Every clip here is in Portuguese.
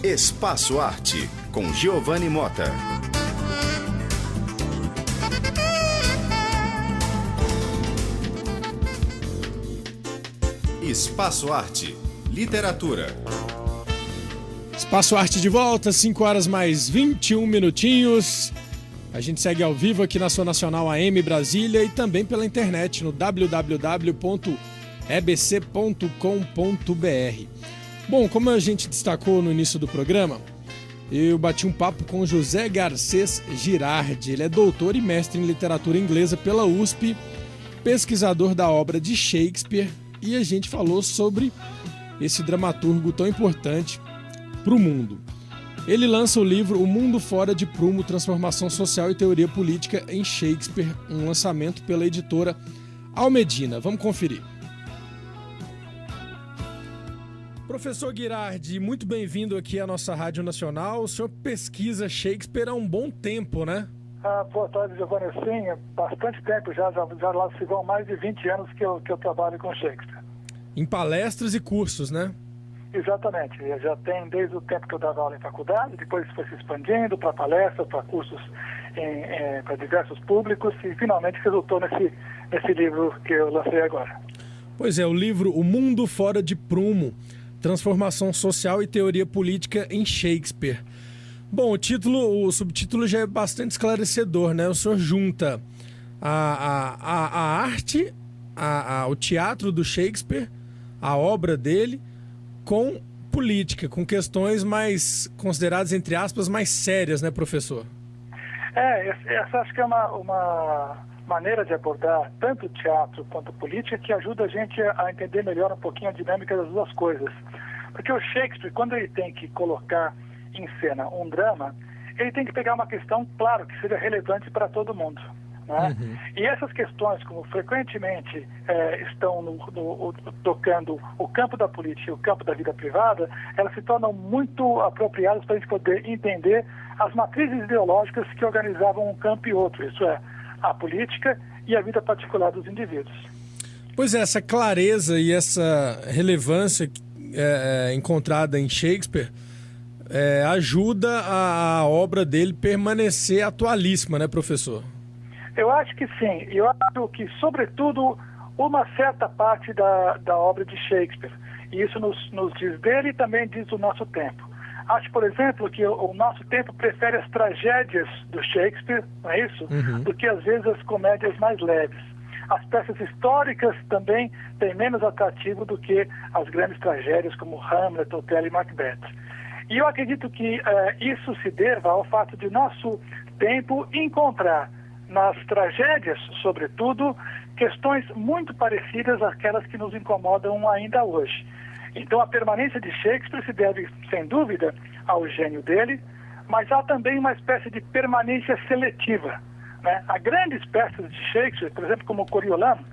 Espaço Arte, com Giovanni Mota. Espaço Arte, literatura. Espaço Arte de volta, 5 horas mais 21 minutinhos. A gente segue ao vivo aqui na sua Nacional AM Brasília e também pela internet no www.ebc.com.br. Bom, como a gente destacou no início do programa, eu bati um papo com José Garcês Girardi. Ele é doutor e mestre em literatura inglesa pela USP, pesquisador da obra de Shakespeare, e a gente falou sobre esse dramaturgo tão importante para o mundo. Ele lança o livro O Mundo Fora de Prumo, Transformação Social e Teoria Política em Shakespeare, um lançamento pela editora Almedina. Vamos conferir. Professor Girardi, muito bem-vindo aqui à nossa Rádio Nacional. O senhor pesquisa Shakespeare há um bom tempo, né? Boa tarde, Giovanni. Sim, bastante tempo já lá se vão mais de 20 anos que eu trabalho com Shakespeare. Em palestras e cursos, né? Exatamente. Já tem desde o tempo que eu dava aula em faculdade, depois foi se expandindo para palestras, para cursos para diversos públicos e finalmente resultou nesse livro que eu lancei agora. Pois é, o livro O Mundo Fora de Prumo, Transformação Social e Teoria Política em Shakespeare. Bom, o subtítulo já é bastante esclarecedor, né? O senhor junta a arte, o teatro do Shakespeare, a obra dele, com política, com questões mais consideradas, entre aspas, mais sérias, né, professor? Essa acho que é uma maneira de abordar tanto o teatro quanto a política que ajuda a gente a entender melhor um pouquinho a dinâmica das duas coisas. Porque o Shakespeare, quando ele tem que colocar em cena um drama, ele tem que pegar uma questão, claro, que seja relevante para todo mundo. Né? Uhum. E essas questões, como frequentemente estão tocando o campo da política e o campo da vida privada, elas se tornam muito apropriadas para a gente poder entender as matrizes ideológicas que organizavam um campo e outro, isso é, a política e a vida particular dos indivíduos. Pois é, essa clareza e essa relevância encontrada em Shakespeare ajuda a obra dele permanecer atualíssima, né, professor? Eu acho que sim. Eu acho que, sobretudo, uma certa parte da obra de Shakespeare. E isso nos diz dele e também diz do nosso tempo. Acho, por exemplo, que o nosso tempo prefere as tragédias do Shakespeare, não é isso? Uhum. Do que, às vezes, as comédias mais leves. As peças históricas também têm menos atrativo do que as grandes tragédias como Hamlet, Otelo e Macbeth. E eu acredito que isso se deva ao fato de nosso tempo encontrar nas tragédias, sobretudo, questões muito parecidas àquelas que nos incomodam ainda hoje. Então, a permanência de Shakespeare se deve, sem dúvida, ao gênio dele, mas há também uma espécie de permanência seletiva. Né? Há grandes peças de Shakespeare, por exemplo, como Coriolanus,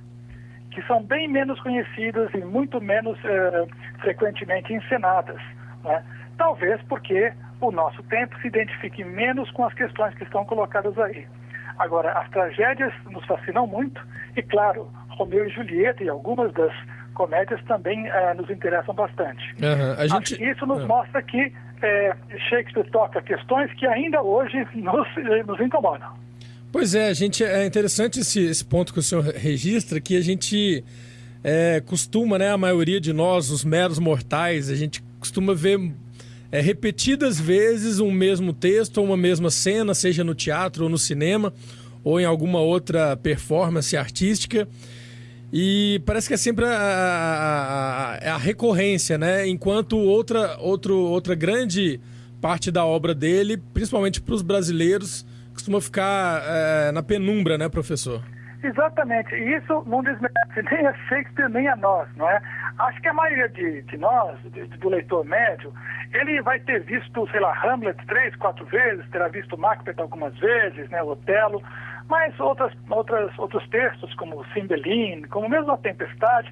que são bem menos conhecidas e muito menos frequentemente encenadas. Né? Talvez porque o nosso tempo se identifique menos com as questões que estão colocadas aí. Agora, as tragédias nos fascinam muito e, claro, Romeu e Julieta e algumas das comédias também nos interessam bastante. Isso nos mostra que Shakespeare toca questões que ainda hoje nos incomodam. Pois é, é interessante esse ponto que o senhor registra, que a gente costuma, né, a maioria de nós, os meros mortais, a gente costuma ver repetidas vezes um mesmo texto ou uma mesma cena, seja no teatro ou no cinema, ou em alguma outra performance artística, e parece que é sempre a recorrência, né? Enquanto outra grande parte da obra dele, principalmente para os brasileiros, costuma ficar na penumbra, né, professor? Exatamente, e isso não desmerece nem a Shakespeare nem a nós, não é? Acho que a maioria de nós, do leitor médio, ele vai ter visto, sei lá, Hamlet 3, 4 vezes, terá visto Macbeth algumas vezes, né, Otelo, mas outros textos, como Cymbeline, como mesmo A Tempestade,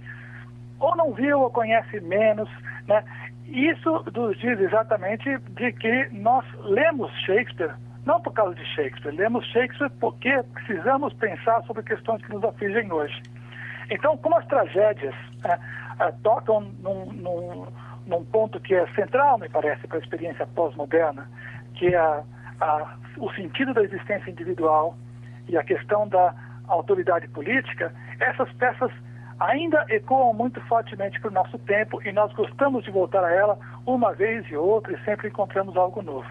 ou não viu ou conhece menos, né? Isso nos diz exatamente de que nós lemos Shakespeare não por causa de Shakespeare, lemos Shakespeare porque precisamos pensar sobre questões que nos afligem hoje. Então, como as tragédias tocam num ponto que é central, me parece, para a experiência pós-moderna, que é o sentido da existência individual e a questão da autoridade política. Essas peças ainda ecoam muito fortemente para o nosso tempo e nós gostamos de voltar a ela uma vez e outra e sempre encontramos algo novo.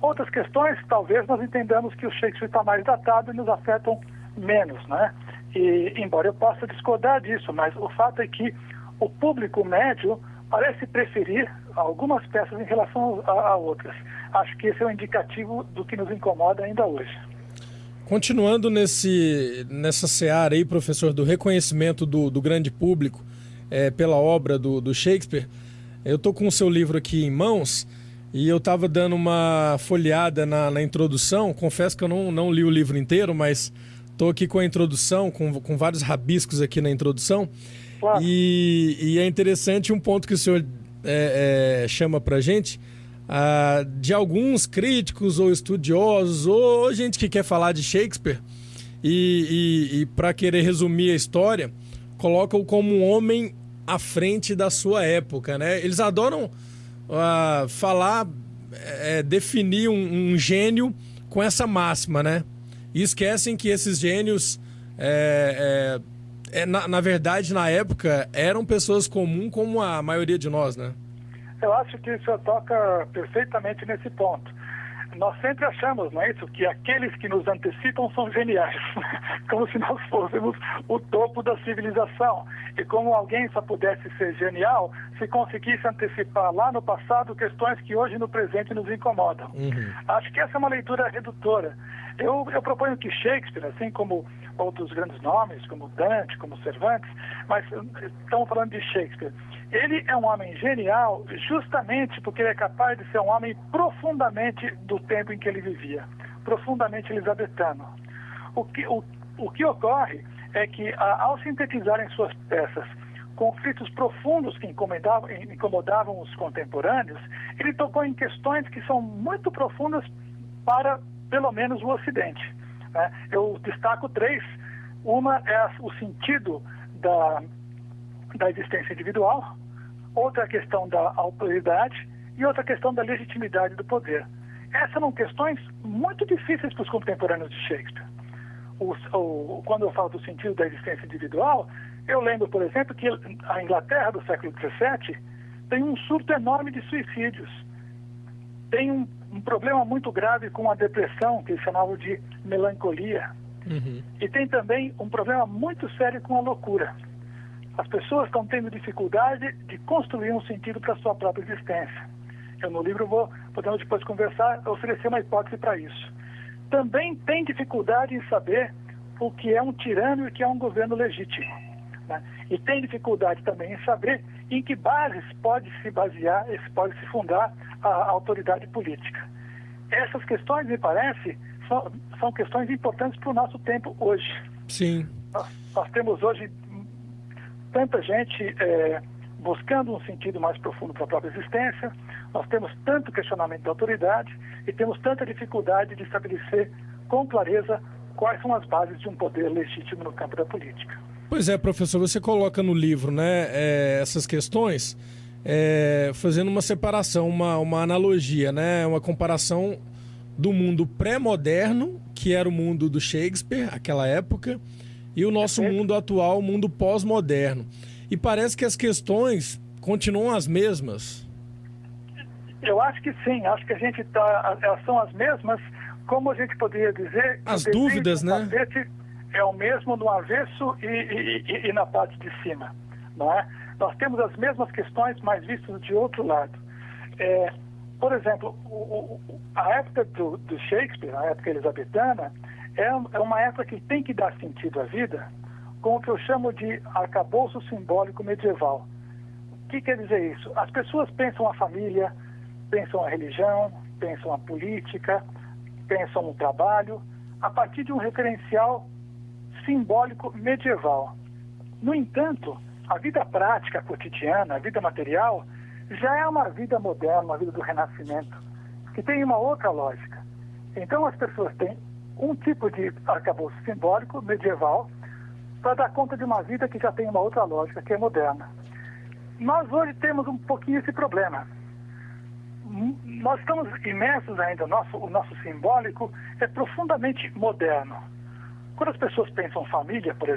Outras questões, talvez nós entendamos que o Shakespeare está mais datado e nos afetam menos, né? E, embora eu possa discordar disso, mas o fato é que o público médio parece preferir algumas peças em relação a outras. Acho que esse é um indicativo do que nos incomoda ainda hoje. Continuando nessa seara aí, professor, do reconhecimento do grande público pela obra do Shakespeare, eu estou com o seu livro aqui em mãos e eu estava dando uma folheada na introdução. Confesso que eu não li o livro inteiro, mas estou aqui com a introdução, com vários rabiscos aqui na introdução. Claro. E é interessante um ponto que o senhor chama para a gente, de alguns críticos ou estudiosos ou gente que quer falar de Shakespeare e para querer resumir a história, colocam como um homem à frente da sua época, né? Eles adoram falar, definir um gênio com essa máxima, né? E esquecem que esses gênios, na verdade, na época, eram pessoas comuns como a maioria de nós, né? Eu acho que isso toca perfeitamente nesse ponto. Nós sempre achamos, não é isso, que aqueles que nos antecipam são geniais, como se nós fôssemos o topo da civilização. E como alguém só pudesse ser genial se conseguisse antecipar lá no passado questões que hoje no presente nos incomodam. Uhum. Acho que essa é uma leitura redutora. Eu proponho que Shakespeare, assim como outros grandes nomes, como Dante, como Cervantes, mas estamos falando de Shakespeare, ele é um homem genial justamente porque ele é capaz de ser um homem profundamente do tempo em que ele vivia, profundamente elizabetano. O que ocorre é que, ao sintetizar em suas peças conflitos profundos que incomodavam os contemporâneos, ele tocou em questões que são muito profundas para, pelo menos, o Ocidente, né? Eu destaco 3. Uma é o sentido da existência individual, outra a questão da autoridade e outra a questão da legitimidade do poder. Essas são questões muito difíceis para os contemporâneos de Shakespeare. Quando eu falo do sentido da existência individual, eu lembro, por exemplo, que a Inglaterra do século XVII tem um surto enorme de suicídios. Tem um problema muito grave com a depressão, que eles chamavam de melancolia. Uhum. E tem também um problema muito sério com a loucura. As pessoas estão tendo dificuldade de construir um sentido para a sua própria existência. Eu no livro podemos depois conversar, oferecer uma hipótese para isso. Também tem dificuldade em saber o que é um tirano e o que é um governo legítimo, né? E tem dificuldade também em saber em que bases pode se basear, pode se fundar a autoridade política. Essas questões, me parece, são questões importantes para o nosso tempo hoje. Sim. Nós temos hoje tanta gente buscando um sentido mais profundo para a própria existência, nós temos tanto questionamento da autoridade e temos tanta dificuldade de estabelecer com clareza quais são as bases de um poder legítimo no campo da política. Pois é, professor, você coloca no livro, né, essas questões, fazendo uma separação, uma analogia, né, uma comparação do mundo pré-moderno, que era o mundo do Shakespeare, aquela época, e o nosso mundo atual, o mundo pós-moderno. E parece que as questões continuam as mesmas. Eu acho que sim, acho que elas são as mesmas, como a gente poderia dizer... As dúvidas, né? É o mesmo no avesso e na parte de cima, não é? Nós temos as mesmas questões, mas vistas de outro lado. Por exemplo, a época do Shakespeare, a época elizabetana, é uma época que tem que dar sentido à vida com o que eu chamo de arcabouço simbólico medieval. O que quer dizer isso? As pessoas pensam a família, pensam a religião, pensam a política, pensam no trabalho, a partir de um referencial simbólico medieval. No entanto, a vida prática, cotidiana, a vida material, já é uma vida moderna, uma vida do Renascimento, que tem uma outra lógica. Então as pessoas têm um tipo de arcabouço simbólico medieval para dar conta de uma vida que já tem uma outra lógica, que é moderna. nós hoje temos um pouquinho esse problema. Nós estamos imersos ainda, o nosso simbólico é profundamente moderno. Quando as pessoas pensam família, por exemplo,